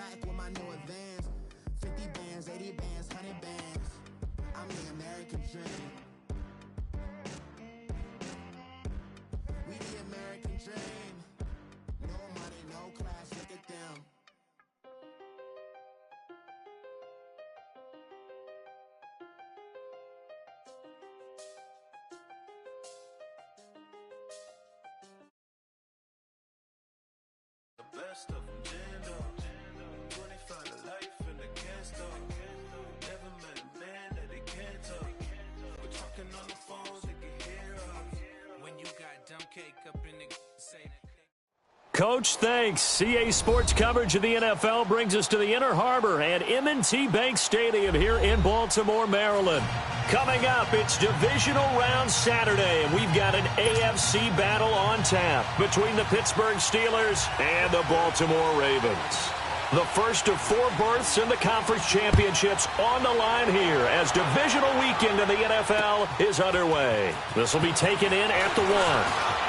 back with my new advance. 50 bands, 80 bands, 100 bands. I'm the American dream. We the American dream. No money, no class, look at them. Best of them, Jando. 25 to life and they can't stop. Never met a man that they can't talk. We're talking on the phones, they can hear us. When you got dumb cake up in the say that. Coach, thanks. CA Sports coverage of the NFL brings us to the Inner Harbor at M&T Bank Stadium here in Baltimore, Maryland. Coming up, it's Divisional Round Saturday, and we've got an AFC battle on tap between the Pittsburgh Steelers and the Baltimore Ravens. The first of 4 berths in the conference championships on the line here as divisional weekend in the NFL is underway. This will be taken in at the 1.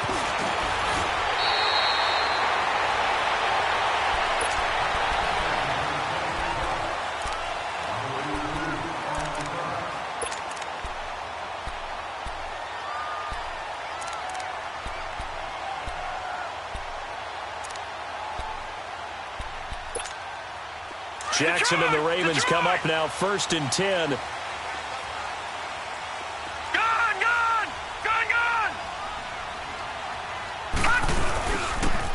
Jackson and the Ravens come up now, 1st and 10.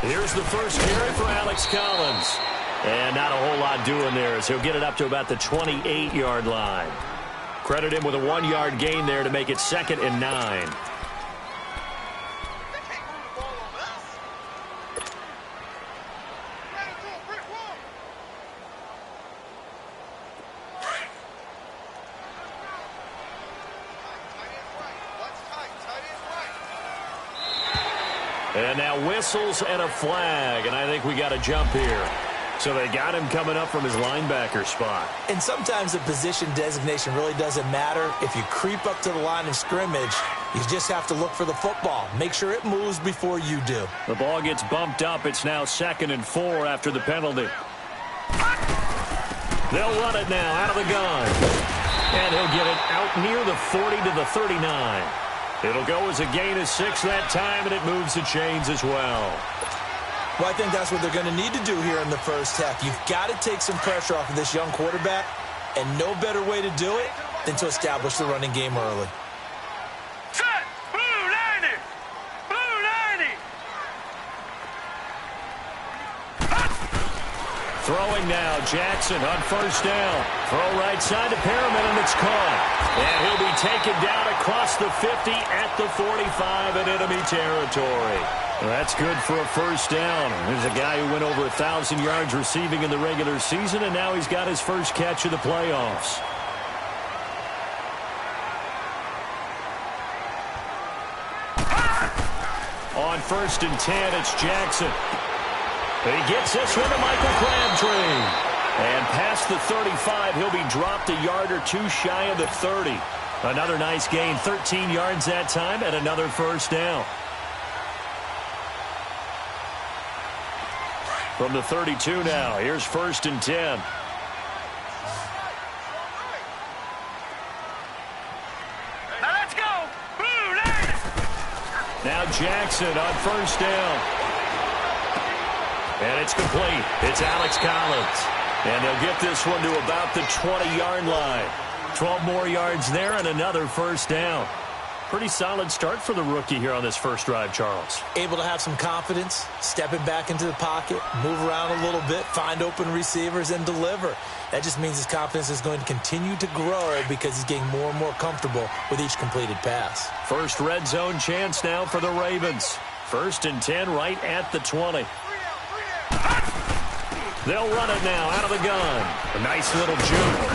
Here's the first carry for Alex Collins. And not a whole lot doing there as he'll get it up to about the 28-yard line. Credit him with a 1-yard gain there to make it 2nd and 9. And now whistles and a flag, and I think we got a jump here. So they got him coming up from his linebacker spot. And sometimes the position designation really doesn't matter. If you creep up to the line of scrimmage, you just have to look for the football. Make sure it moves before you do. The ball gets bumped up. It's now 2nd and 4 after the penalty. They'll run it now out of the gun. And he'll get it out near the 40 to the 39. It'll go as a gain of 6 that time, and it moves the chains as well. Well, I think that's what they're going to need to do here in the first half. You've got to take some pressure off of this young quarterback, and no better way to do it than to establish the running game early. Set! Blue 90! Blue 90! Throwing now, Jackson on 1st down. Throw right side to Perriman, and it's caught. And he'll be taken down across the 50 at the 45 in enemy territory. Well, that's good for a 1st down. There's a guy who went over 1,000 yards receiving in the regular season, and now he's got his first catch of the playoffs. On 1st and 10, it's Jackson. He gets this one to Michael Crabtree. And past the 35, he'll be dropped a yard or 2 shy of the 30. Another nice gain, 13 yards that time, and another 1st down. From the 32 now, here's 1st and 10. Now let's go! Blue 90! Now Jackson on 1st down. And it's complete. It's Alex Collins. And they'll get this one to about the 20-yard line. 12 more yards there and another 1st down. Pretty solid start for the rookie here on this first drive, Charles. Able to have some confidence, stepping back into the pocket, move around a little bit, find open receivers, and deliver. That just means his confidence is going to continue to grow because he's getting more and more comfortable with each completed pass. First red zone chance now for the Ravens. 1st and 10 right at the 20. They'll run it now out of the gun. A nice little juke.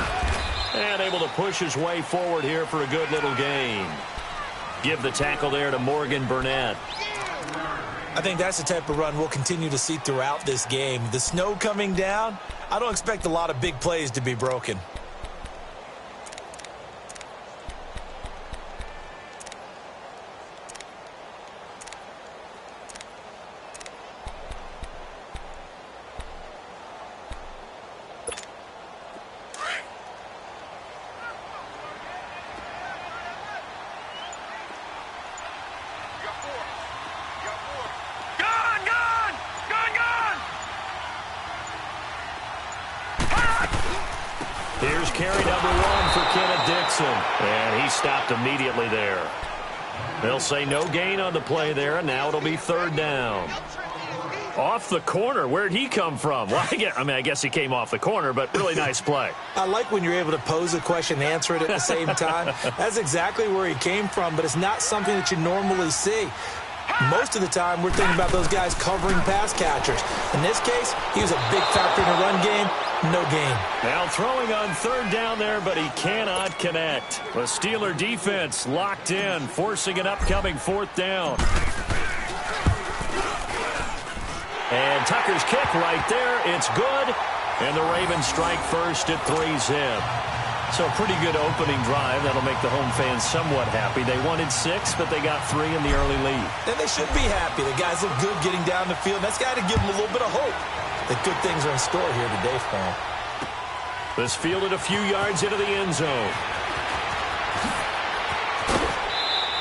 And able to push his way forward here for a good little gain. Give the tackle there to Morgan Burnett. I think that's the type of run we'll continue to see throughout this game. The snow coming down, I don't expect a lot of big plays to be broken. Here's carry number 1 for Kenneth Dixon. And he stopped immediately there. They'll say no gain on the play there, and now it'll be 3rd down. Off the corner. Where'd he come from? Well, I guess he came off the corner, but really nice play. I like when you're able to pose a question and answer it at the same time. That's exactly where he came from, but it's not something that you normally see. Most of the time, we're thinking about those guys covering pass catchers. In this case, he was a big factor in the run game. No gain. Now throwing on 3rd down there, but he cannot connect. The Steeler defense locked in, forcing an upcoming 4th down. And Tucker's kick right there. It's good. And the Ravens strike first at 3-zip. So a pretty good opening drive. That'll make the home fans somewhat happy. They wanted 6, but they got 3 in the early lead. And they should be happy. The guys look good getting down the field. That's got to give them a little bit of hope that good things are in store here today for them. This fielded a few yards into the end zone.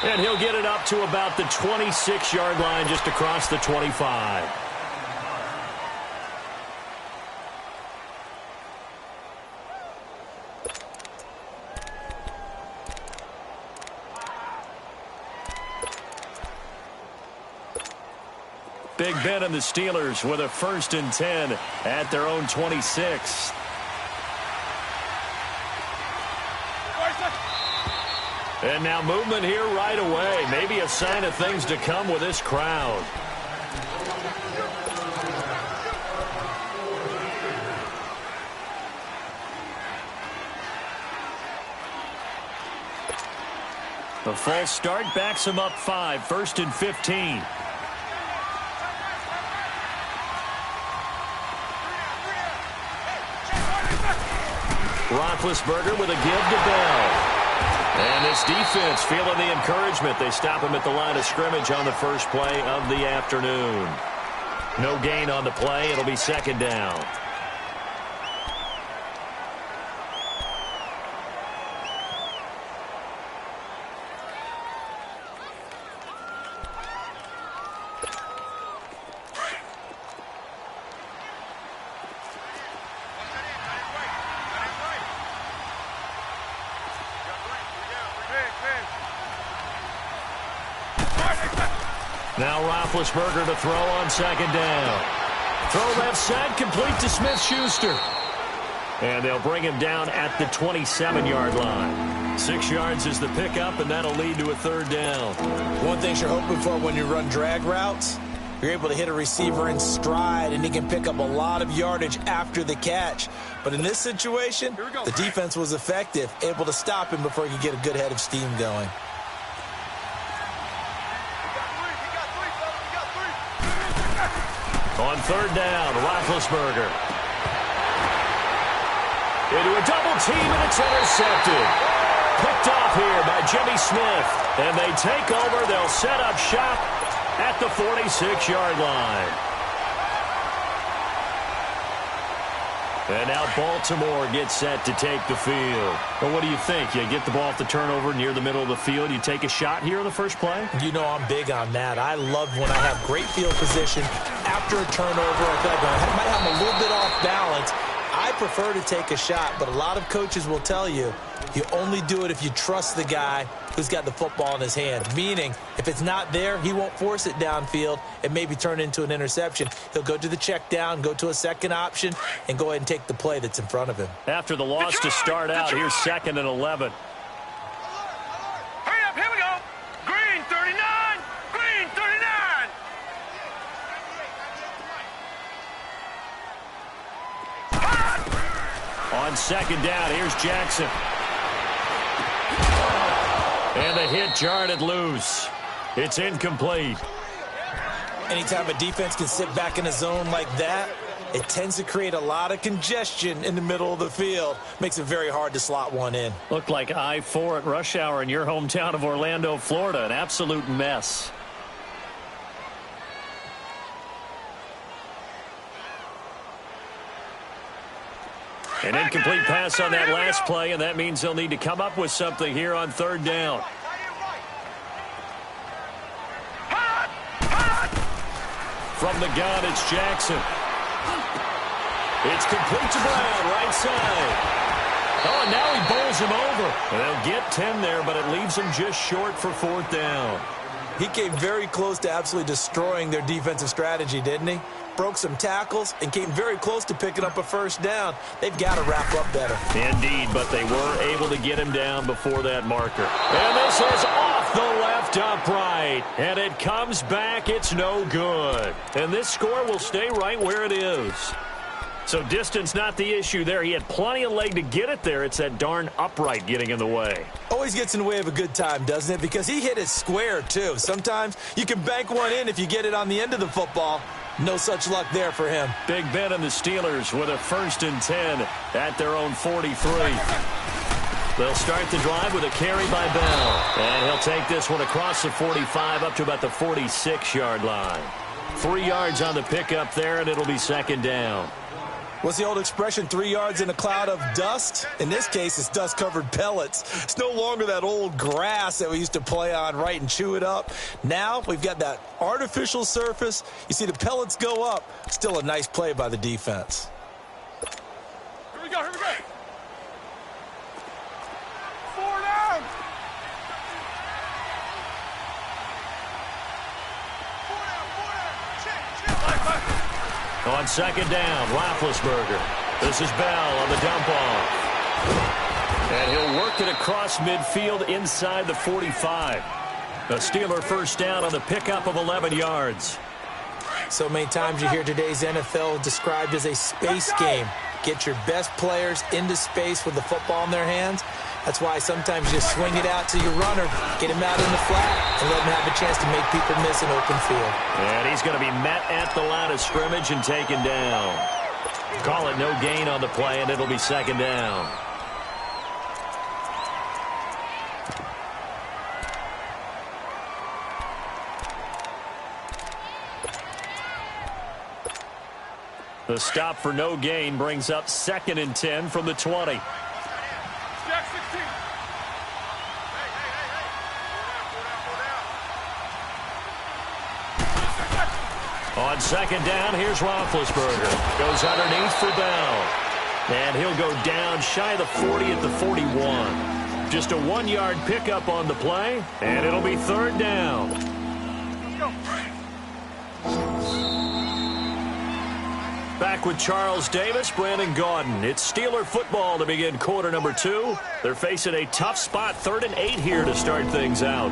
And he'll get it up to about the 26-yard line just across the 25. Big Ben and the Steelers with a 1st and 10 at their own 26. And now movement here right away. Maybe a sign of things to come with this crowd. The false start backs him up 5, 1st and 15. Roethlisberger with a give to Bell. And this defense feeling the encouragement. They stop him at the line of scrimmage on the first play of the afternoon. No gain on the play. It'll be 2nd down. Now Roethlisberger to throw on 2nd down. Throw left side, complete to Smith-Schuster. And they'll bring him down at the 27-yard line. 6 yards is the pickup, and that'll lead to a 3rd down. One thing you're hoping for when you run drag routes, you're able to hit a receiver in stride, and he can pick up a lot of yardage after the catch. But in this situation, the defense was effective, able to stop him before he could get a good head of steam going. On 3rd down, Roethlisberger. Into a double team, and it's intercepted. Picked off here by Jimmy Smith. And they take over. They'll set up shop at the 46-yard line. And now Baltimore gets set to take the field. Well, what do you think? You get the ball off the turnover near the middle of the field. You take a shot here in the first play? You know I'm big on that. I love when I have great field position after a turnover. I feel like I might have a little bit off balance. I prefer to take a shot, but a lot of coaches will tell you, you only do it if you trust the guy who's got the football in his hand. Meaning, if it's not there, he won't force it downfield and maybe turn into an interception. He'll go to the check down, go to a second option, and go ahead and take the play that's in front of him. After the loss to start out, here's 2nd and 11. Hurry up, here we go. Green 39, green 39. On 2nd down, here's Jackson. And the hit jarred it loose. It's incomplete. Anytime a defense can sit back in a zone like that, it tends to create a lot of congestion in the middle of the field. Makes it very hard to slot one in. Looked like I-4 at rush hour in your hometown of Orlando, Florida. An absolute mess. An incomplete pass on that last play, and that means they'll need to come up with something here on 3rd down. From the gun, it's Jackson. It's complete to Brown, right side. Oh, and now he bowls him over. And they'll get 10 there, but it leaves him just short for 4th down. He came very close to absolutely destroying their defensive strategy, didn't he? Broke some tackles and came very close to picking up a 1st down. They've got to wrap up better. Indeed, but they were able to get him down before that marker. And this is off the left upright. And it comes back. It's no good. And this score will stay right where it is. So distance not the issue there. He had plenty of leg to get it there. It's that darn upright getting in the way. Always gets in the way of a good time, doesn't it? Because he hit it square, too. Sometimes you can bank one in if you get it on the end of the football. No such luck there for him. Big Ben and the Steelers with a 1st and 10 at their own 43. They'll start the drive with a carry by Bell. And he'll take this one across the 45 up to about the 46-yard line. 3 yards on the pickup there, and it'll be 2nd down. What's the old expression, 3 yards in a cloud of dust? In this case, it's dust-covered pellets. It's no longer that old grass that we used to play on, right, and chew it up. Now we've got that artificial surface. You see the pellets go up. Still a nice play by the defense. Here we go, here we go. 4 down. 4 down. Chill. On 2nd down, Roethlisberger. This is Bell on the dump off. And he'll work it across midfield inside the 45. A Steeler 1st down on the pickup of 11 yards. So many times you hear today's NFL described as a space game. Get your best players into space with the football in their hands. That's why sometimes you just swing it out to your runner, get him out in the flat, and let him have a chance to make people miss an open field. And he's going to be met at the line of scrimmage and taken down. Call it no gain on the play, and it'll be 2nd down. The stop for no gain brings up 2nd and 10 from the 20. Jack 16. On 2nd down, here's Roethlisberger. Goes underneath for Bell. And he'll go down shy of the 40 at the 41. Just a 1-yard pickup on the play, and it'll be 3rd down. Back with Charles Davis, Brandon Gaudin. It's Steeler football to begin quarter number 2. They're facing a tough spot, 3rd and 8 here to start things out.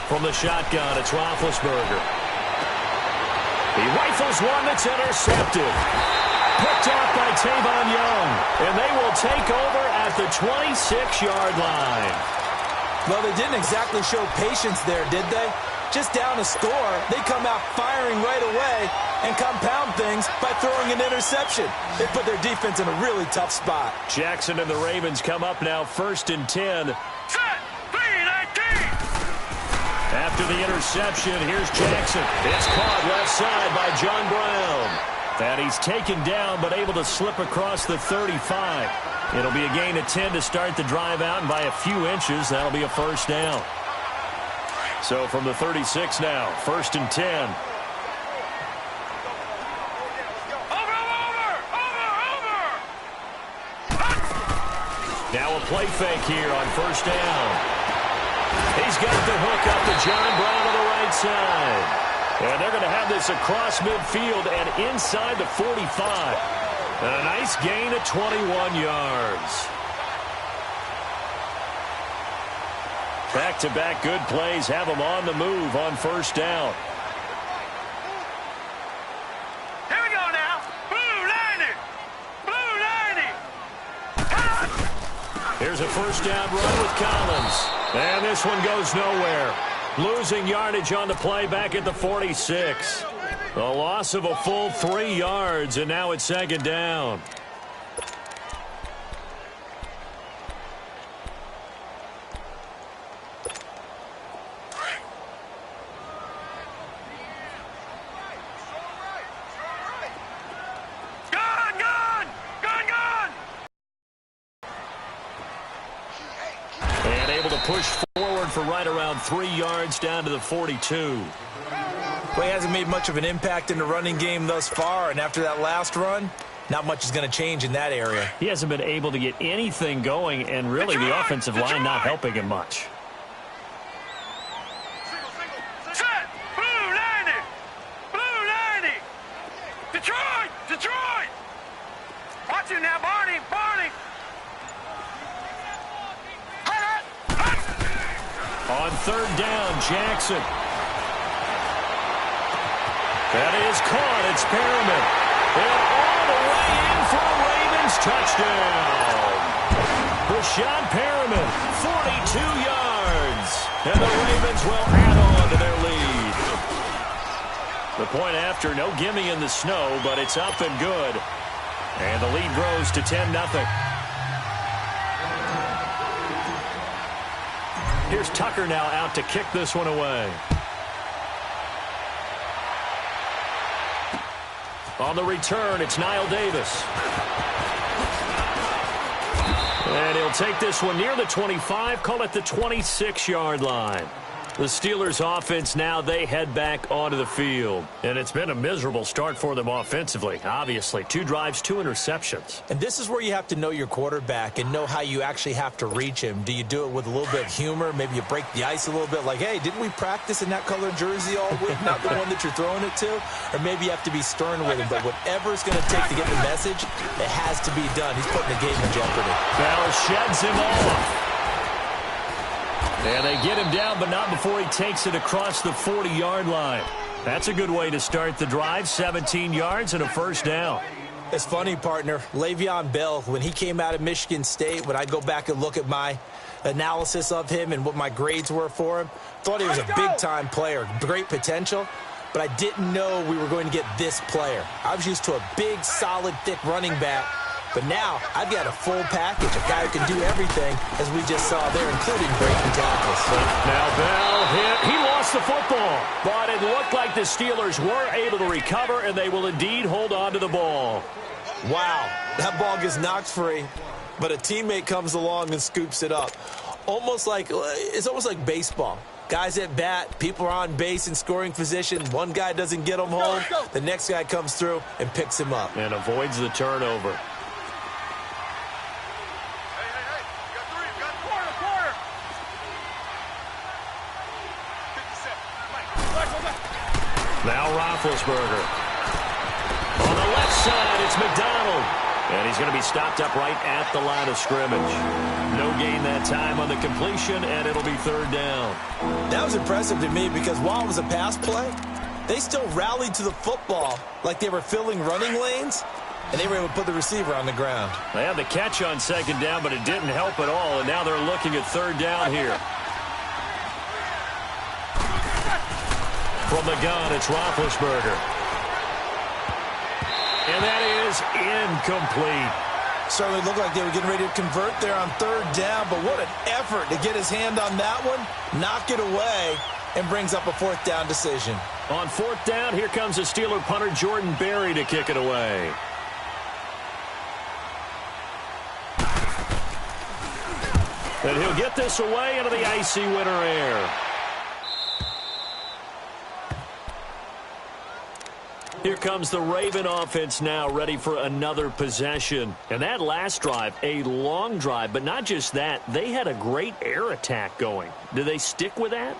From the shotgun, it's Roethlisberger. He rifles one that's intercepted. Picked off by Tavon Young. And they will take over at the 26-yard line. Well, they didn't exactly show patience there, did they? Just down a score, they come out firing right away and compound things by throwing an interception. They put their defense in a really tough spot. Jackson and the Ravens come up now 1st and 10. After the interception, here's Jackson. It's caught left side by John Brown. And he's taken down but able to slip across the 35. It'll be a gain of 10 to start the drive out, and by a few inches, that'll be a 1st down. So from the 36 now, 1st and 10. Now a play fake here on 1st down. He's got the hook up to John Brown on the right side. And they're going to have this across midfield and inside the 45. And a nice gain of 21 yards. Back-to-back good plays have them on the move on 1st down. Here we go now. Blue 90. Blue 90. Here's a 1st down run with Collins. And this one goes nowhere. Losing yardage on the play back at the 46. A loss of a full 3 yards, and now it's 2nd down. Gone, gone, gone, gone. push forward for right around 3 yards down to the 42. Well, he hasn't made much of an impact in the running game thus far, and after that last run, not much is going to change in that area. He hasn't been able to get anything going, and really the offensive line not helping him much. Set! Blue 90! Blue 90! Detroit! Detroit! Watch him now, Barney! Barney! On third down, Jackson. That is caught. It's Perriman. And all the way in for a Ravens touchdown. Breshad Perriman, 42 yards. And the Ravens will add on to their lead. The point after, no gimme in the snow, but it's up and good. And the lead grows to 10-0. Here's Tucker now out to kick this one away. On the return, it's Knile Davis. And he'll take this one near the 25, call it the 26-yard line. The Steelers' offense now, they head back onto the field. And it's been a miserable start for them offensively, obviously. 2 drives, 2 interceptions. And this is where you have to know your quarterback and know how you actually have to reach him. Do you do it with a little bit of humor? Maybe you break the ice a little bit like, hey, didn't we practice in that color jersey all week? Not the one that you're throwing it to? Or maybe you have to be stern with him. But whatever it's going to take to get the message, it has to be done. He's putting the game in jeopardy. Bell sheds him off. And they get him down, but not before he takes it across the 40-yard line. That's a good way to start the drive. 17 yards and a first down. It's funny, partner. Le'Veon Bell, when he came out of Michigan State, when I go back and look at my analysis of him and what my grades were for him, thought he was a big-time player, great potential, but I didn't know we were going to get this player. I was used to a big, solid, thick running back. But now, I've got a full package, a guy who can do everything, as we just saw there, including breaking tackles. Now Bell hit. He lost the football. But it looked like the Steelers were able to recover, and they will indeed hold on to the ball. Wow, that ball gets knocked free, but a teammate comes along and scoops it up. It's almost like baseball. Guys at bat, people are on base in scoring position. One guy doesn't get him home. The next guy comes through and picks him up. And avoids the turnover. Now Roethlisberger. On the left side, it's McDonald. And he's going to be stopped up right at the line of scrimmage. No gain that time on the completion, and it'll be third down. That was impressive to me because while it was a pass play, they still rallied to the football like they were filling running lanes, and they were able to put the receiver on the ground. They had the catch on second down, but it didn't help at all, and now they're looking at third down here. From the gun, it's Roethlisberger. And that is incomplete. Certainly looked like they were getting ready to convert there on third down, but what an effort to get his hand on that one, knock it away, and brings up a fourth down decision. On fourth down, here comes the Steeler punter Jordan Berry to kick it away. And he'll get this away into the icy winter air. Here comes the Raven offense now, ready for another possession. And that last drive, a long drive, but not just that. They had a great air attack going. Do they stick with that?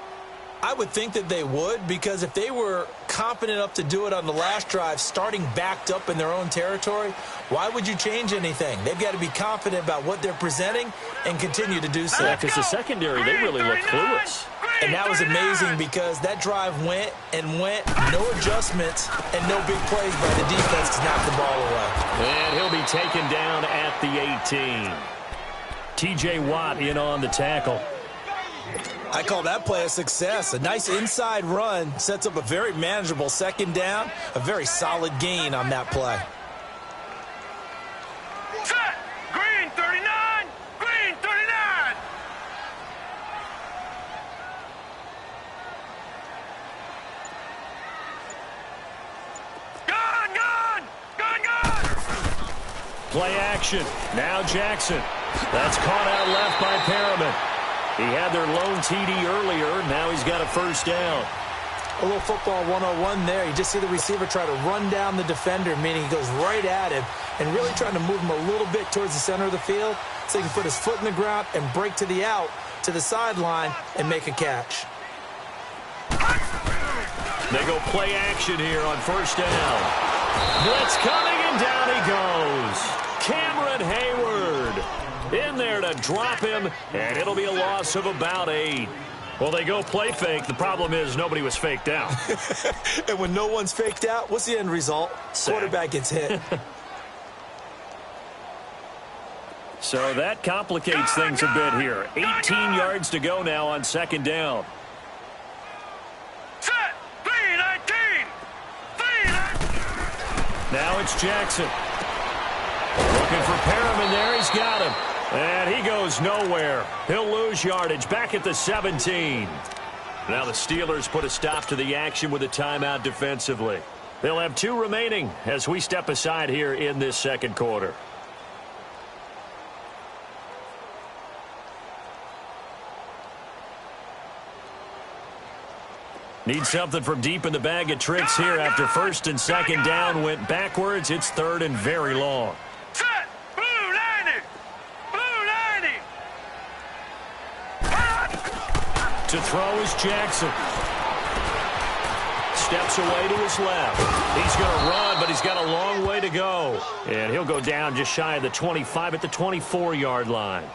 I would think that they would, because if they were confident enough to do it on the last drive, starting backed up in their own territory, why would you change anything? They've got to be confident about what they're presenting and continue to do so. Yeah, because the secondary, they really look clueless. And that was amazing because that drive went and went, no adjustments, and no big plays by the defense to knock the ball away. And he'll be taken down at the 18. T.J. Watt in on the tackle. I call that play a success. A nice inside run sets up a very manageable second down, a very solid gain on that play. Set! Green 39! Green 39! Gun! Gun! Gun! Gun! Play action. Now Jackson. That's caught out left by Perriman. He had their lone TD earlier. Now he's got a first down. A little football 101 there. You just see the receiver try to run down the defender, meaning he goes right at him and really trying to move him a little bit towards the center of the field so he can put his foot in the ground and break to the out, to the sideline, and make a catch. They go play action here on first down. Blitz coming, and down he goes. Cameron Hayward in there to drop him, and it'll be a loss of about 8. Well, they go play fake. The problem is nobody was faked out. And when no one's faked out, what's the end result? Sack. Quarterback gets hit. So that complicates things a bit here. 18 yards to go now on second down. Set. 3-19. 3-19. Now it's Jackson. Looking for Perriman there. He's got him. And he goes nowhere. He'll lose yardage back at the 17. Now the Steelers put a stop to the action with a timeout defensively. They'll have 2 remaining as we step aside here in this second quarter. Need something from deep in the bag of tricks here after first and second down went backwards. It's third and very long. Set. Blue 90. Blue 90. To throw is Jackson. Steps away to his left. He's going to run, but he's got a long way to go. And he'll go down just shy of the 25 at the 24-yard line.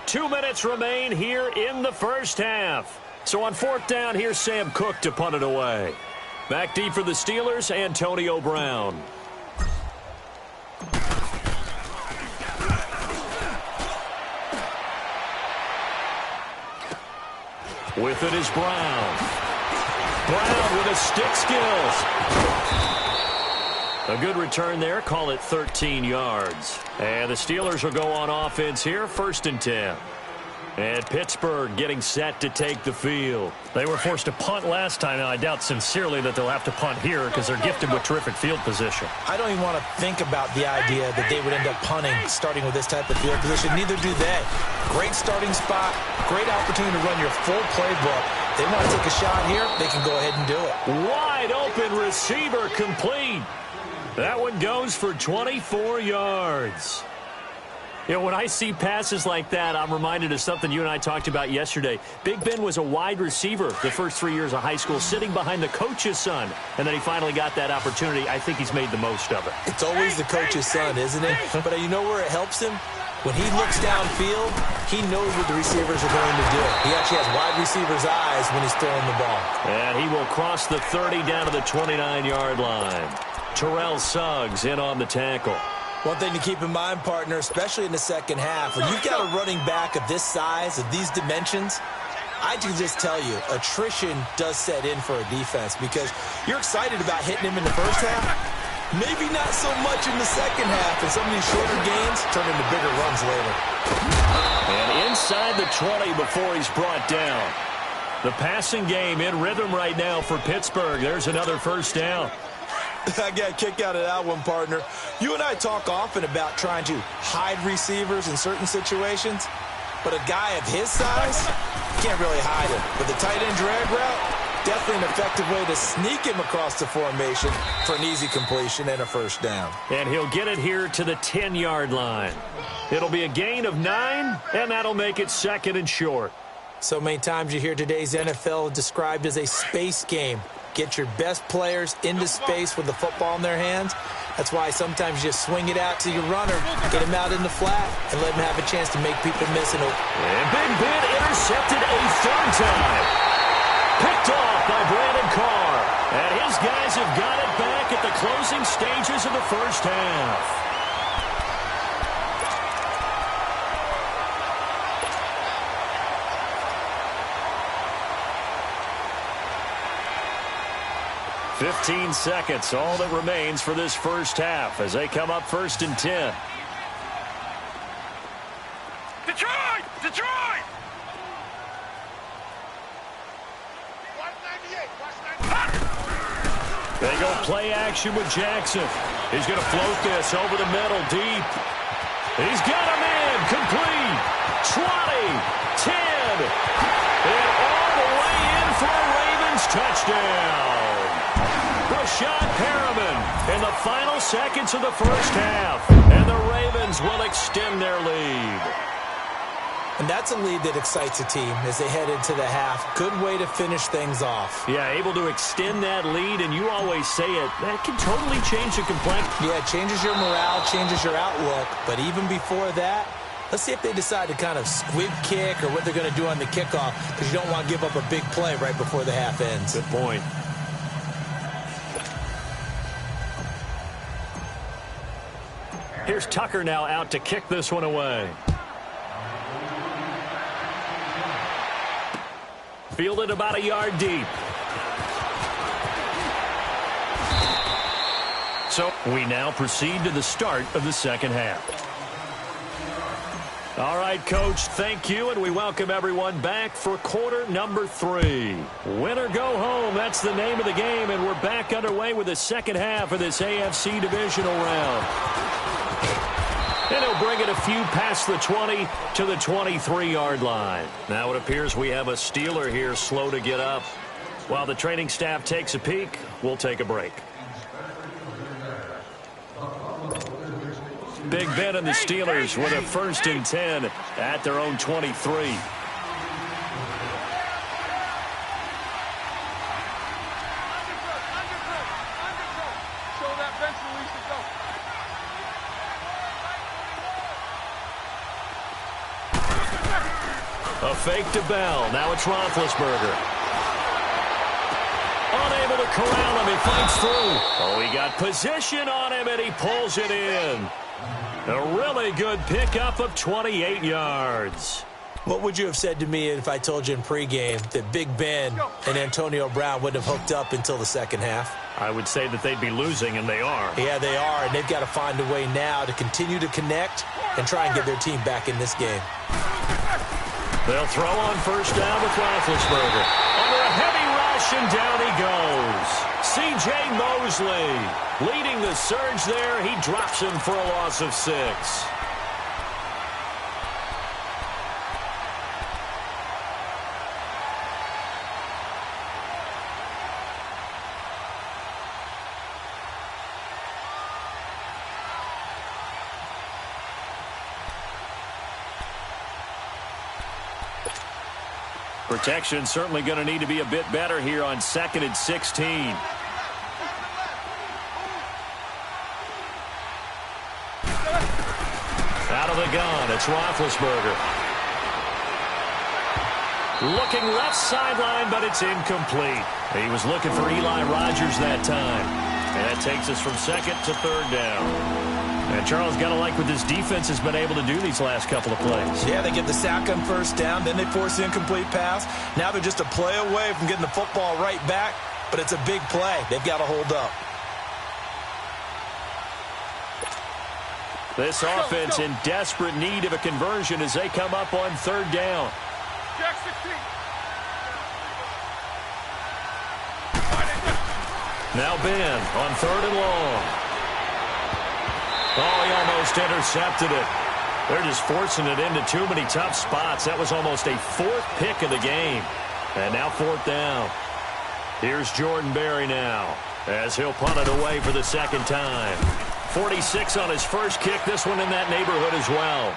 2 minutes remain here in the first half. So on fourth down, here's Sam Cook to punt it away. Back deep for the Steelers, Antonio Brown. With it is Brown. Brown with his stick skills. A good return there. Call it 13 yards. And the Steelers will go on offense here. First and 10. And Pittsburgh getting set to take the field. They were forced to punt last time. Now, I doubt sincerely that they'll have to punt here because they're gifted with terrific field position. I don't even want to think about the idea that they would end up punting starting with this type of field position. Neither do they. Great starting spot. Great opportunity to run your full playbook. They want to take a shot here. They can go ahead and do it. Wide open receiver complete. That one goes for 24 yards. You know, when I see passes like that, I'm reminded of something you and I talked about yesterday. Big Ben was a wide receiver the first 3 years of high school, sitting behind the coach's son, and then he finally got that opportunity. I think he's made the most of it. It's always the coach's son, isn't it? But you know where it helps him? When he looks downfield, he knows what the receivers are going to do. He actually has wide receiver's eyes when he's throwing the ball. And he will cross the 30 down to the 29-yard line. Terrell Suggs in on the tackle. One thing to keep in mind, partner, especially in the second half, when you've got a running back of this size, of these dimensions, I can just tell you, attrition does set in for a defense because you're excited about hitting him in the first half, maybe not so much in the second half, and some of these shorter gains turn into bigger runs later. And inside the 20 before he's brought down. The passing game in rhythm right now for Pittsburgh. There's another first down. I got a kick out of that one, partner. You and I talk often about trying to hide receivers in certain situations, but a guy of his size, can't really hide him. But the tight end drag route, definitely an effective way to sneak him across the formation for an easy completion and a first down. And he'll get it here to the 10-yard line. It'll be a gain of 9, and that'll make it second and short. So many times you hear today's NFL described as a space game. Get your best players into space with the football in their hands. That's why sometimes you just swing it out to your runner, get him out in the flat, and let him have a chance to make people miss it. And Big Ben intercepted a third time. Picked off by Brandon Carr. And his guys have got it back at the closing stages of the first half. "15 seconds, all that remains for this first half as they come up first and 10. Detroit! Detroit! They go play action with Jackson. He's going to float this over the middle deep. He's got him in, complete. 20, 10, good. And all the way in for a Ravens touchdown. Rashad Perriman in the final seconds of the first half. And the Ravens will extend their lead. And that's a lead that excites a team as they head into the half. Good way to finish things off. Yeah, able to extend that lead, and you always say it, that can totally change the complexion. Yeah, it changes your morale, changes your outlook. But even before that, let's see if they decide to kind of squib kick or what they're going to do on the kickoff, because you don't want to give up a big play right before the half ends. Good point. Here's Tucker now out to kick this one away. Fielded about a yard deep. So we now proceed to the start of the second half. All right, Coach, thank you, and we welcome everyone back for quarter number 3. Win or go home, that's the name of the game, and we're back underway with the second half of this AFC divisional round. And he'll bring it a few past the 20 to the 23-yard line. Now it appears we have a Steeler here slow to get up. While the training staff takes a peek, we'll take a break. Big Ben and the Steelers with a 1st and 10 at their own 23. A fake to Bell. Now it's Roethlisberger. Unable to corral him. He fights through. Oh, he got position on him, and he pulls it in. A really good pickup of 28 yards. What would you have said to me if I told you in pregame that Big Ben and Antonio Brown wouldn't have hooked up until the second half? I would say that they'd be losing, and they are. Yeah, they are, and they've got to find a way now to continue to connect and try and get their team back in this game. They'll throw on 1st down with Roethlisberger. Under a heavy rush, and down he goes. C.J. Mosley leading the surge there. He drops him for a loss of 6. Protection certainly going to need to be a bit better here on 2nd and 16. Out of the gun, it's Roethlisberger. Looking left sideline, but it's incomplete. He was looking for Eli Rogers that time. And that takes us from 2nd to 3rd down. And Charles, got to like what this defense has been able to do these last couple of plays. Yeah, they get the sack on 1st down, then they force the incomplete pass. Now they're just a play away from getting the football right back, but it's a big play. They've got to hold up. This offense in desperate need of a conversion as they come up on 3rd down. Jack 16. Now Ben on 3rd and long. Oh, he almost intercepted it. They're just forcing it into too many tough spots. That was almost a 4th pick of the game. And now 4th down. Here's Jordan Berry now as he'll punt it away for the 2nd time. 46 on his first kick. This one in that neighborhood as well.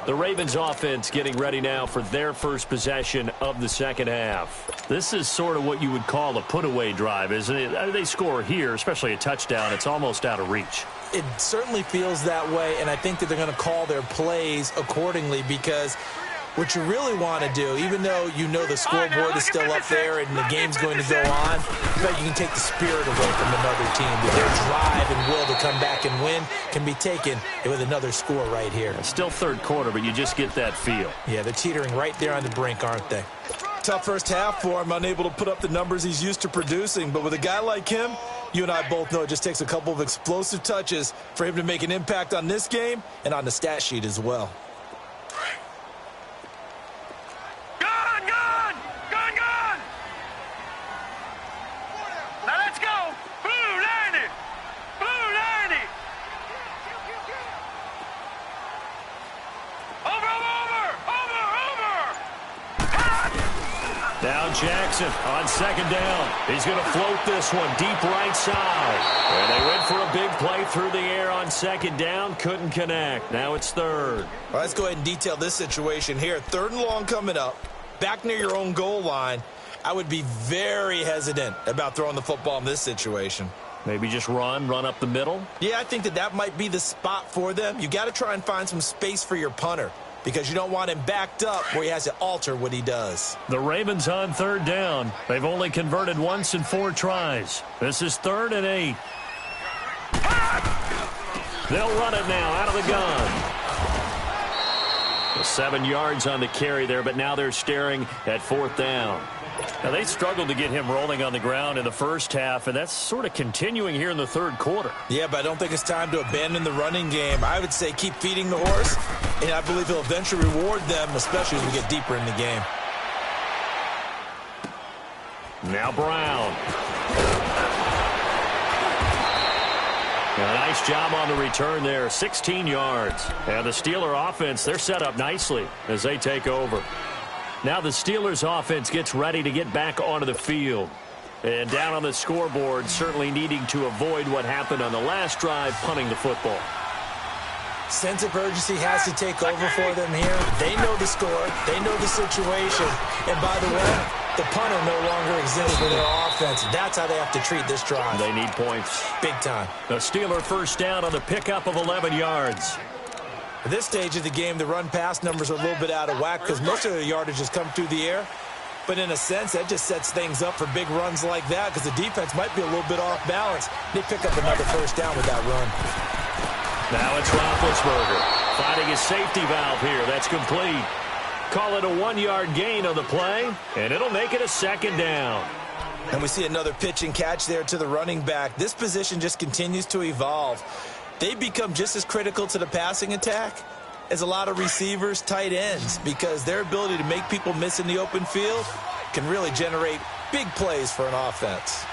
The Ravens offense getting ready now for their first possession of the second half. This is sort of what you would call a put-away drive, isn't it? They score here, especially a touchdown. It's almost out of reach. It certainly feels that way, and I think that they're going to call their plays accordingly because what you really want to do, even though you know the scoreboard is still up there and the game's going to go on, but you can take the spirit away from another team. That their drive and will to come back and win can be taken with another score right here. Still 3rd quarter, but you just get that feel. Yeah, they're teetering right there on the brink, aren't they? Tough first half for him, unable to put up the numbers he's used to producing. But with a guy like him, you and I both know it just takes a couple of explosive touches for him to make an impact on this game and on the stat sheet as well. Now let's go. Blue, line it. Blue, line it. Jackson on second down. He's going to float this one deep right side. And they went for a big play through the air on second down. Couldn't connect. Now it's third. Well, let's go ahead and detail this situation here. 3rd and long coming up. Back near your own goal line. I would be very hesitant about throwing the football in this situation. Maybe just run up the middle? Yeah, I think that might be the spot for them. You got to try and find some space for your punter because you don't want him backed up where he has to alter what he does. The Ravens on 3rd down. They've only converted once in 4 tries. This is 3rd and 8. They'll run it now out of the gun. 7 yards on the carry there, but now they're staring at 4th down. Now, they struggled to get him rolling on the ground in the first half, and that's sort of continuing here in the 3rd quarter. Yeah, but I don't think it's time to abandon the running game. I would say keep feeding the horse, and I believe he'll eventually reward them, especially as we get deeper in the game. Now Brown. A nice job on the return there, 16 yards. And the Steeler offense, they're set up nicely as they take over. Now the Steelers offense gets ready to get back onto the field. And down on the scoreboard, certainly needing to avoid what happened on the last drive, punting the football. Sense of urgency has to take over for them here. They know the score. They know the situation. And by the way, the punter no longer exists for their offense. That's how they have to treat this drive. They need points. Big time. The Steeler first down on the pickup of 11 yards. At this stage of the game, the run-pass numbers are a little bit out of whack because most of their yardage has come through the air. But in a sense, that just sets things up for big runs like that because the defense might be a little bit off balance. They pick up another first down with that run. Now it's Roethlisberger finding his safety valve here. That's complete. Call it a 1-yard gain on the play, and it'll make it a 2nd down. And we see another pitch and catch there to the running back. This position just continues to evolve. They become just as critical to the passing attack as a lot of receivers, tight ends, because their ability to make people miss in the open field can really generate big plays for an offense.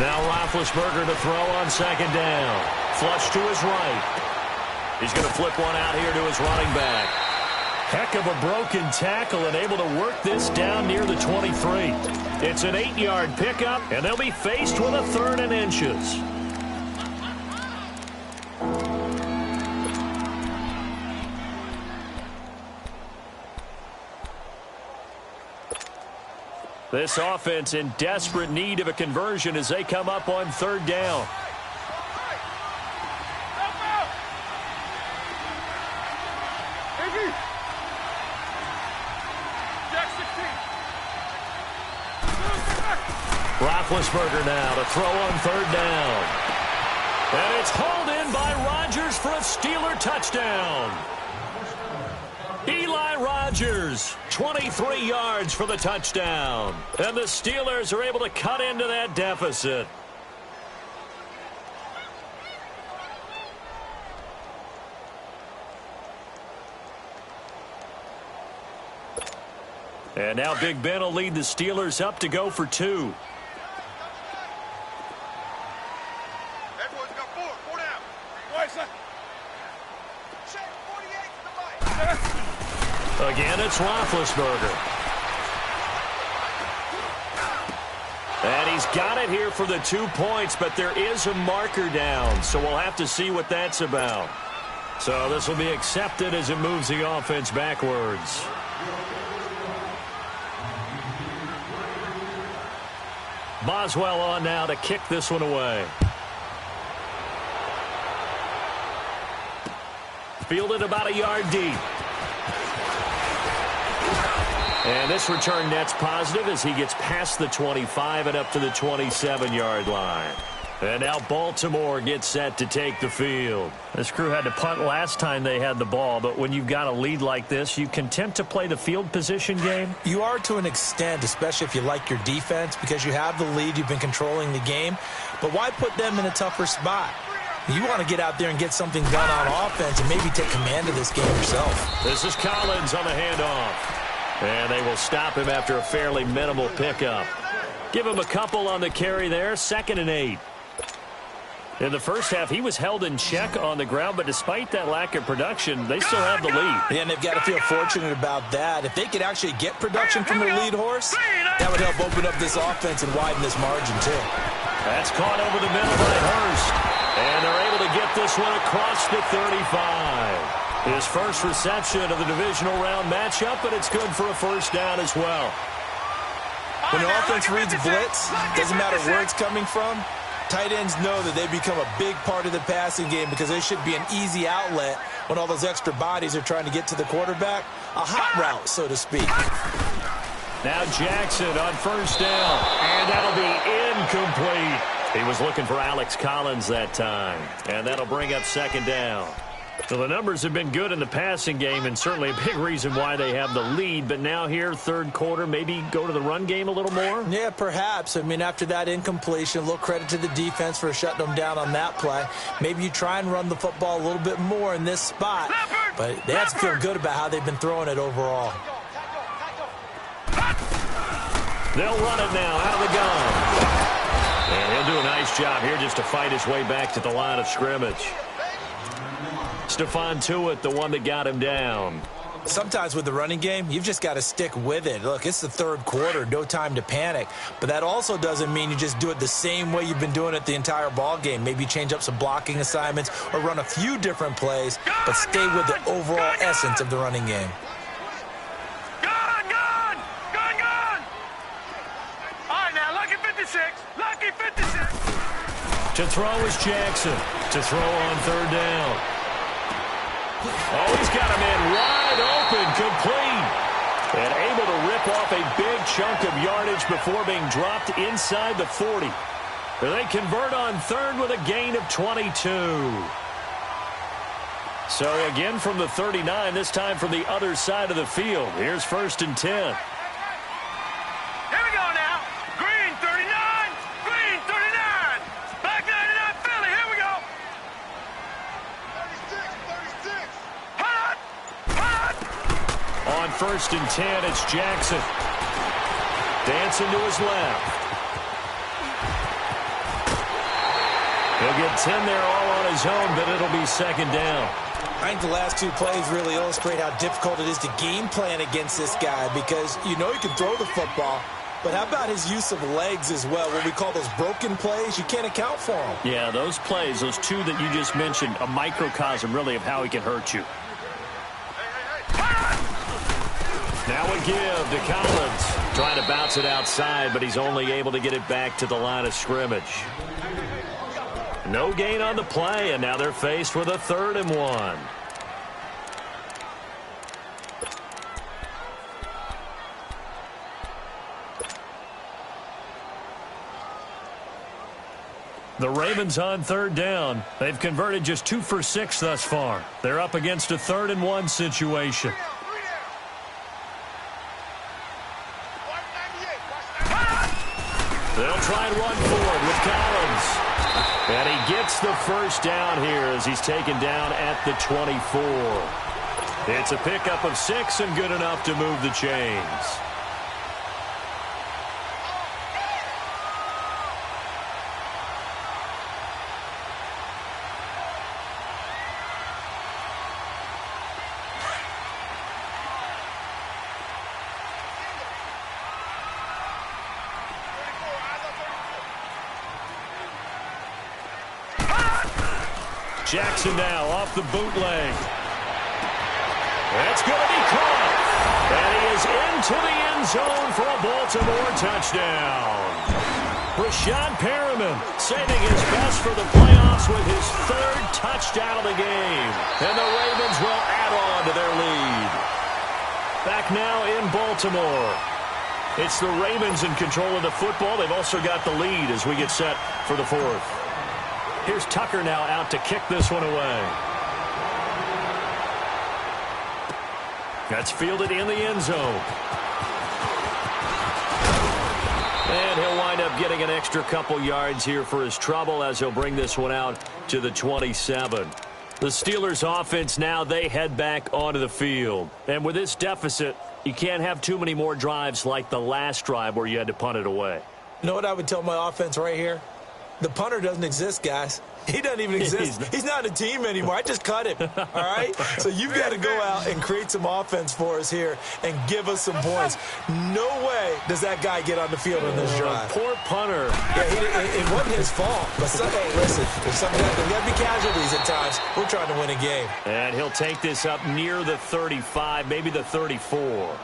Now Roethlisberger to throw on 2nd down. Flush to his right. He's going to flip one out here to his running back. Heck of a broken tackle and able to work this down near the 23. It's an 8-yard pickup, and they'll be faced with a 3rd and inches. This offense in desperate need of a conversion as they come up on 3rd down. Roethlisberger now to throw on 3rd down. And it's hauled in by Rodgers for a Steeler touchdown. Eli Rodgers, 23 yards for the touchdown. And the Steelers are able to cut into that deficit. And now Big Ben will lead the Steelers up to go for 2. Again, it's Roethlisberger. And he's got it here for the 2 points, but there is a marker down, so we'll have to see what that's about. So this will be accepted as it moves the offense backwards. Boswell on now to kick this one away. Fielded about a yard deep. And this return net's positive as he gets past the 25 and up to the 27-yard line. And now Baltimore gets set to take the field. This crew had to punt last time they had the ball, but when you've got a lead like this, you can tempt to play the field position game? You are to an extent, especially if you like your defense, because you have the lead, you've been controlling the game. But why put them in a tougher spot? You want to get out there and get something done on offense and maybe take command of this game yourself. This is Collins on the handoff. And they will stop him after a fairly minimal pickup. Give him a couple on the carry there, 2nd and 8. In the first half, he was held in check on the ground, but despite that lack of production, they still have the lead. Yeah, and they've got to feel fortunate about that. If they could actually get production from their lead horse, that would help open up this offense and widen this margin, too. That's caught over the middle by Hurst. And they're able to get this one across the 35. His first reception of the divisional round matchup, but it's good for a first down as well. When the offense reads blitz, doesn't matter where it's coming from, tight ends know that they become a big part of the passing game because there should be an easy outlet when all those extra bodies are trying to get to the quarterback. A hot route, so to speak. Now Jackson on first down, and that'll be incomplete. He was looking for Alex Collins that time, and that'll bring up second down. So the numbers have been good in the passing game, and certainly a big reason why they have the lead. But now here, third quarter, maybe go to the run game a little more? Yeah, perhaps. I mean, after that incompletion, a little credit to the defense for shutting them down on that play. Maybe you try and run the football a little bit more in this spot. But they have to feel good about how they've been throwing it overall. They'll run it now out of the gun. And he'll do a nice job here just to fight his way back to the line of scrimmage. Stephon Tuitt, the one that got him down. Sometimes with the running game, you've just got to stick with it. Look, it's the third quarter, no time to panic. But that also doesn't mean you just do it the same way you've been doing it the entire ball game. Maybe change up some blocking assignments or run a few different plays, but stay with the overall essence of the running game. Gone! All right, now, lucky 56. Lucky 56. To throw is Jackson. To throw on third down. Oh, he's got him in wide open, complete. And able to rip off a big chunk of yardage before being dropped inside the 40. They convert on third with a gain of 22. So again from the 39, this time from the other side of the field. Here's 1st and 10. Here we go now. Green 39. Green 39. Black 99 Philly. Here we go. 36. Hot. On 1st and 10, it's Jackson. Dancing to his left. He'll get 10 there all on his own, but it'll be second down. I think the last two plays really illustrate how difficult it is to game plan against this guy because you know he can throw the football, but how about his use of legs as well? What we call those broken plays, you can't account for them. Yeah, those plays, those two that you just mentioned, a microcosm really of how he can hurt you. Now we give to Collins. Trying to bounce it outside, but he's only able to get it back to the line of scrimmage. No gain on the play, and now they're faced with a 3rd and 1. The Ravens on third down. They've converted just 2 for 6 thus far. They're up against a 3rd and 1 situation. They'll try and run forward with Collins. And he gets the first down here as he's taken down at the 24. It's a pickup of 6 and good enough to move the chains. Jackson now off the bootleg. That's going to be caught. And he is into the end zone for a Baltimore touchdown. Rashad Perriman saving his best for the playoffs with his 3rd touchdown of the game. And the Ravens will add on to their lead. Back now in Baltimore. It's the Ravens in control of the football. They've also got the lead as we get set for the 4th. Here's Tucker now out to kick this one away. That's fielded in the end zone. And he'll wind up getting an extra couple yards here for his trouble as he'll bring this one out to the 27. The Steelers offense now, they head back onto the field. And with this deficit, you can't have too many more drives like the last drive where you had to punt it away. You know what I would tell my offense right here? The punter doesn't exist, guys. He doesn't even exist. He's not a team anymore. I just cut him, all right? So you've got to go out and create some offense for us here and give us some points. No way does that guy get on the field on this drive. Poor punter. Yeah, it wasn't his fault. But, hey, listen, there's got to be casualties at times. We're trying to win a game. And he'll take this up near the 35, maybe the 34.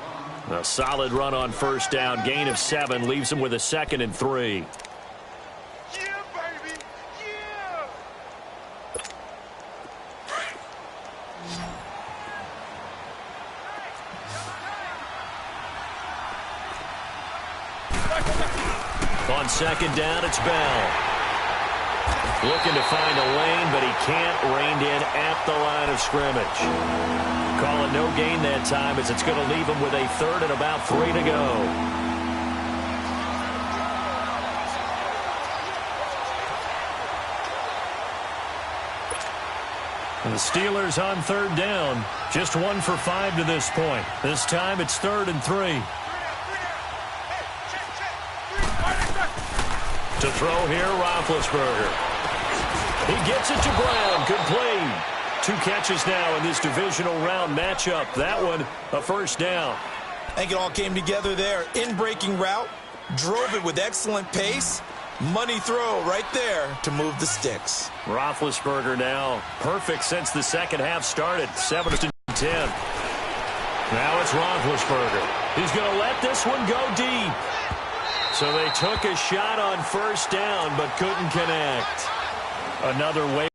A solid run on first down. Gain of 7 leaves him with a 2nd and 3. On 2nd down, it's Bell. Looking to find a lane, but he can't. Reined in at the line of scrimmage. Call it no gain that time, as it's going to leave him with a 3rd and about 3 to go. And the Steelers on 3rd down. Just 1 for 5 to this point. This time it's 3rd and 3. To throw here, Roethlisberger. He gets it to Brown. Complete. 2 catches now in this divisional round matchup. That one, a first down. I think it all came together there. In-breaking route. Drove it with excellent pace. Money throw right there to move the sticks. Roethlisberger now perfect since the second half started. 7-10. Now it's Roethlisberger. He's going to let this one go deep. So they took a shot on first down, but couldn't connect. Another way.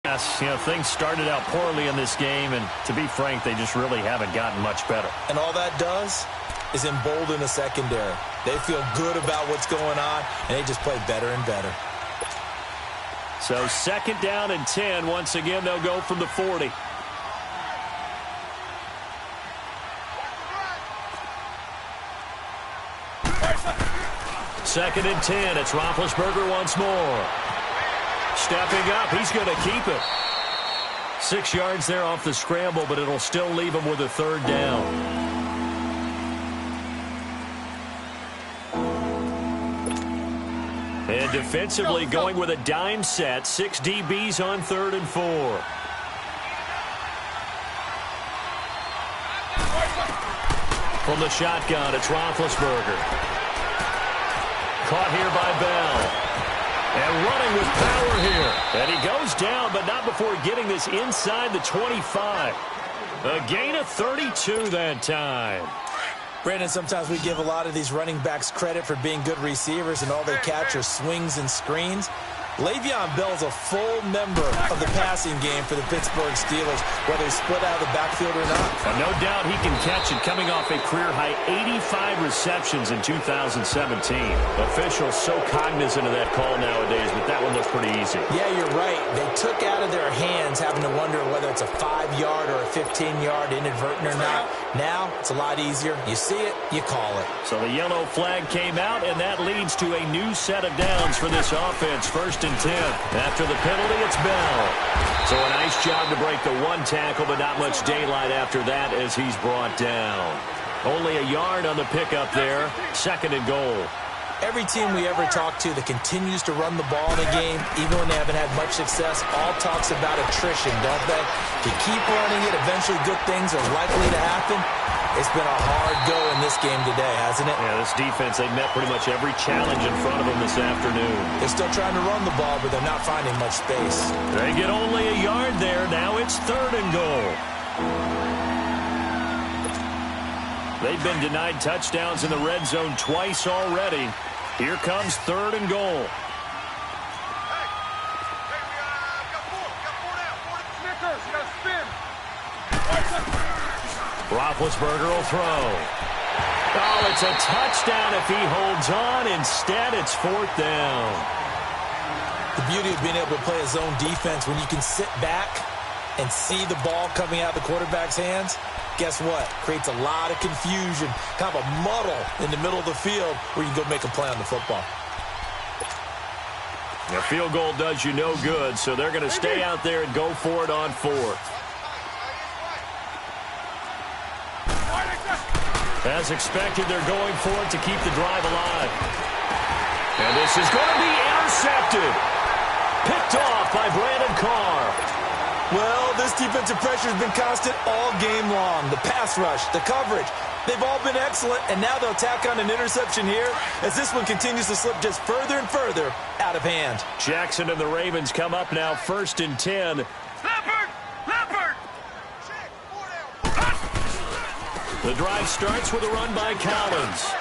Yes, things started out poorly in this game, and to be frank, they just really haven't gotten much better. And all that does is embolden the secondary. They feel good about what's going on, and they just play better and better. So 2nd down and 10. Once again, they'll go from the 40. Second and 10. It's Roethlisberger once more. Stepping up. He's going to keep it. 6 yards there off the scramble, but it'll still leave him with a 3rd down. And defensively going with a dime set. 6 DBs on 3rd and 4. From the shotgun, it's Roethlisberger. Caught here by Bell. And running with power here. And he goes down, but not before getting this inside the 25. A gain of 32 that time. Brandon, sometimes we give a lot of these running backs credit for being good receivers, and all they catch are swings and screens. Le'Veon Bell's a full member of the passing game for the Pittsburgh Steelers, whether he's split out of the backfield or not. And no doubt he can catch it, coming off a career-high 85 receptions in 2017. Officials so cognizant of that call nowadays, but that one looks pretty easy. Yeah, you're right. They took out of their hands having to wonder whether it's a 5-yard or a 15-yard inadvertent or not. Now, it's a lot easier. You see it, you call it. So the yellow flag came out, and that leads to a new set of downs for this offense. 1st and 10. After the penalty, it's Bell. So a nice job to break the 1 tackle, but not much daylight after that as he's brought down. Only a yard on the pickup there. 2nd and goal. Every team we ever talk to that continues to run the ball in a game, even when they haven't had much success, all talks about attrition, don't they? If you keep running it, eventually good things are likely to happen. It's been a hard go in this game today, hasn't it? Yeah, this defense, they've met pretty much every challenge in front of them this afternoon. They're still trying to run the ball, but they're not finding much space. They get only a yard there. Now it's 3rd and goal. They've been denied touchdowns in the red zone twice already. Here comes 3rd and goal. Roethlisberger will throw. Oh, it's a touchdown if he holds on. Instead, it's 4th down. The beauty of being able to play a zone defense when you can sit back and see the ball coming out of the quarterback's hands, guess what? Creates a lot of confusion, kind of a muddle in the middle of the field where you can go make a play on the football. A field goal does you no good, so they're going to stay out there and go for it on 4th. As expected, they're going for it to keep the drive alive. And this is going to be intercepted. Picked off by Brandon Carr. Well, this defensive pressure has been constant all game long. The pass rush, the coverage, they've all been excellent, and now they'll tack on an interception here as this one continues to slip just further and further out of hand. Jackson and the Ravens come up now 1st and 10. Leopard! Leopard! The drive starts with a run by Collins.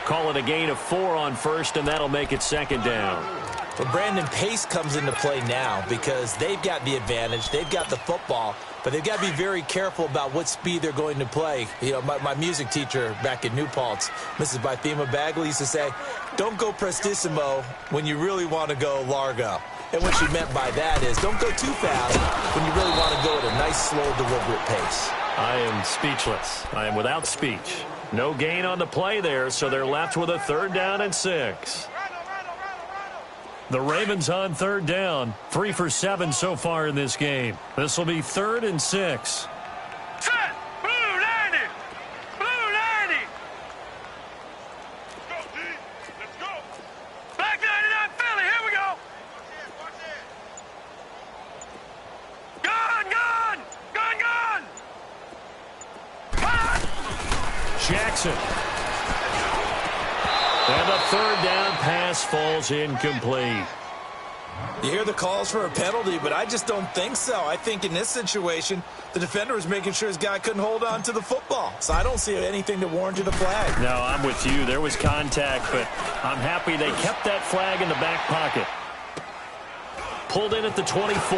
Call it a gain of 4 on first, and that'll make it 2nd down. But Brandon, pace comes into play now because they've got the advantage. They've got the football, but they've got to be very careful about what speed they're going to play. You know, my music teacher back in New Paltz, Mrs. Bythema Bagley, used to say, don't go prestissimo when you really want to go largo. And what she meant by that is don't go too fast when you really want to go at a nice, slow, deliberate pace. I am speechless. I am without speech. No gain on the play there, so they're left with a 3rd down and 6. The Ravens on 3rd down. 3 for 7 so far in this game. This will be 3rd and 6. Set! Blue 90! Blue 90! Let's go, D! Let's go! Back 99 Philly, here we go! Gun, gun! Gun, gun! Cut! Jackson. And the 3rd down pass falls incomplete. You hear the calls for a penalty, but I just don't think so. I think in this situation, the defender was making sure his guy couldn't hold on to the football. So I don't see anything that warranted a flag. No, I'm with you. There was contact, but I'm happy they kept that flag in the back pocket. Pulled in at the 24.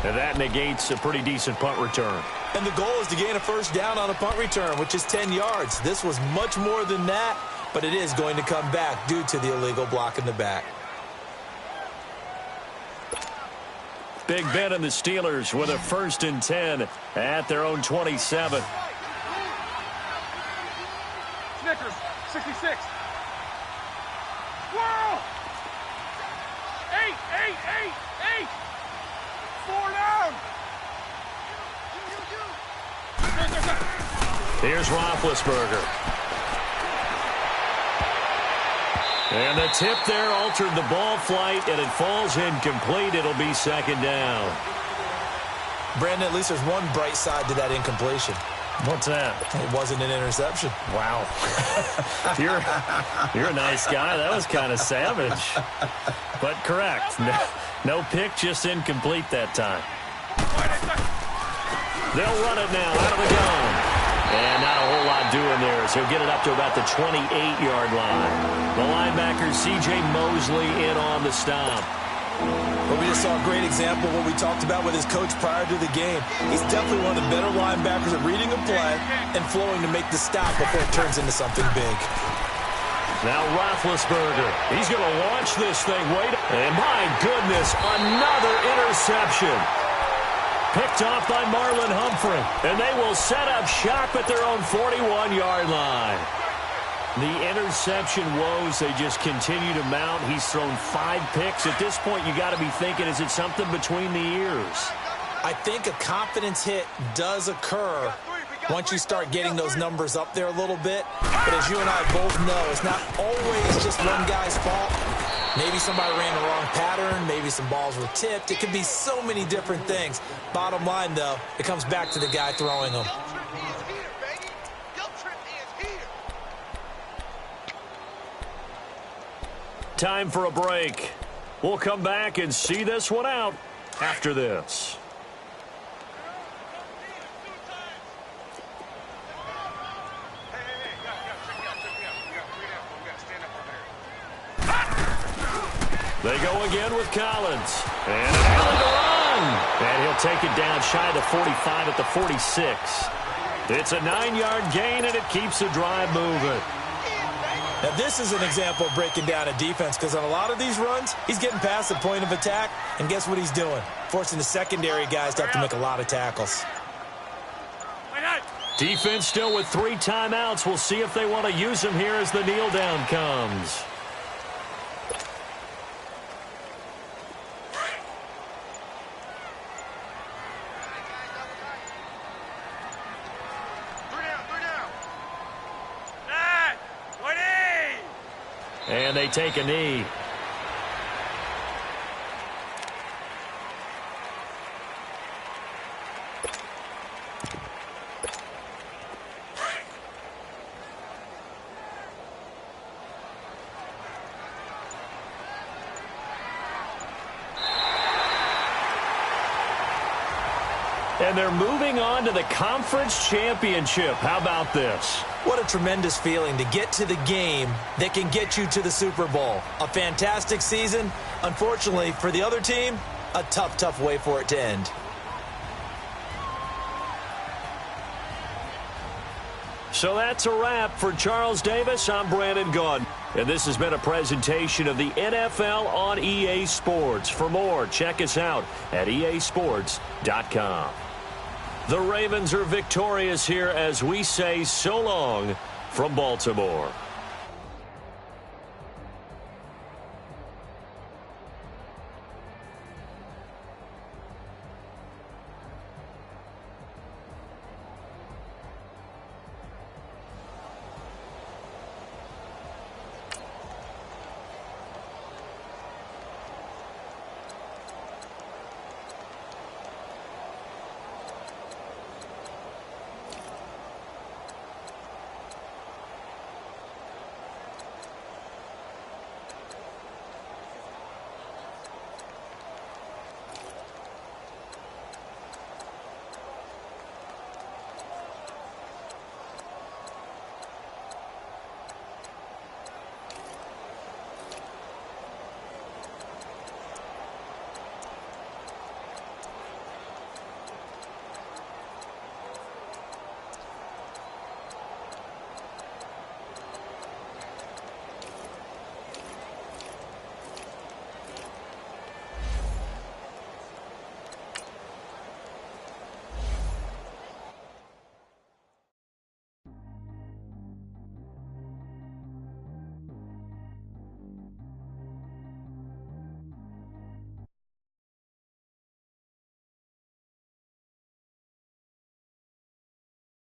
And that negates a pretty decent punt return. And the goal is to gain a 1st down on a punt return, which is 10 yards. This was much more than that, but it is going to come back due to the illegal block in the back. Big Ben and the Steelers with a 1st and 10 at their own 27. Snickers, 66. Whoa! 8! 4 down! Here's Roethlisberger. And the tip there altered the ball flight, and it falls incomplete. It'll be 2nd down. Brandon, at least there's one bright side to that incompletion. What's that? It wasn't an interception. Wow. You're a nice guy. That was kind of savage. But correct. No pick, just incomplete that time. They'll run it now out of the gun. And not a whole lot doing there, so he'll get it up to about the 28-yard line. The linebacker, C.J. Mosley, in on the stop. But we just saw a great example of what we talked about with his coach prior to the game. He's definitely one of the better linebackers at reading a play and flowing to make the stop before it turns into something big. Now Roethlisberger. He's going to launch this thing. Wait. And my goodness, another interception. Picked off by Marlon Humphrey. And they will set up shop at their own 41-yard line. The interception woes, they just continue to mount. He's thrown 5 picks. At this point, you got to be thinking, is it something between the ears? I think a confidence hit does occur once you start getting those numbers up there a little bit. But as you and I both know, it's not always just one guy's fault. Maybe somebody ran the wrong pattern. Maybe some balls were tipped. It could be so many different things. Bottom line, though, it comes back to the guy throwing them. Time for a break. We'll come back and see this one out after this. They go again with Collins. And a run. And he'll take it down shy of the 45 at the 46. It's a 9-yard gain, and it keeps the drive moving. Now, this is an example of breaking down a defense because on a lot of these runs, he's getting past the point of attack, and guess what he's doing? Forcing the secondary guys to have to make a lot of tackles. Defense still with 3 timeouts. We'll see if they want to use them here as the kneel down comes. And they take a knee. And they're moving on to the conference championship. How about this? What a tremendous feeling to get to the game that can get you to the Super Bowl. A fantastic season. Unfortunately, for the other team, a tough, tough way for it to end. So that's a wrap. For Charles Davis, I'm Brandon Gaudin. And this has been a presentation of the NFL on EA Sports. For more, check us out at easports.com. The Ravens are victorious here as we say so long from Baltimore.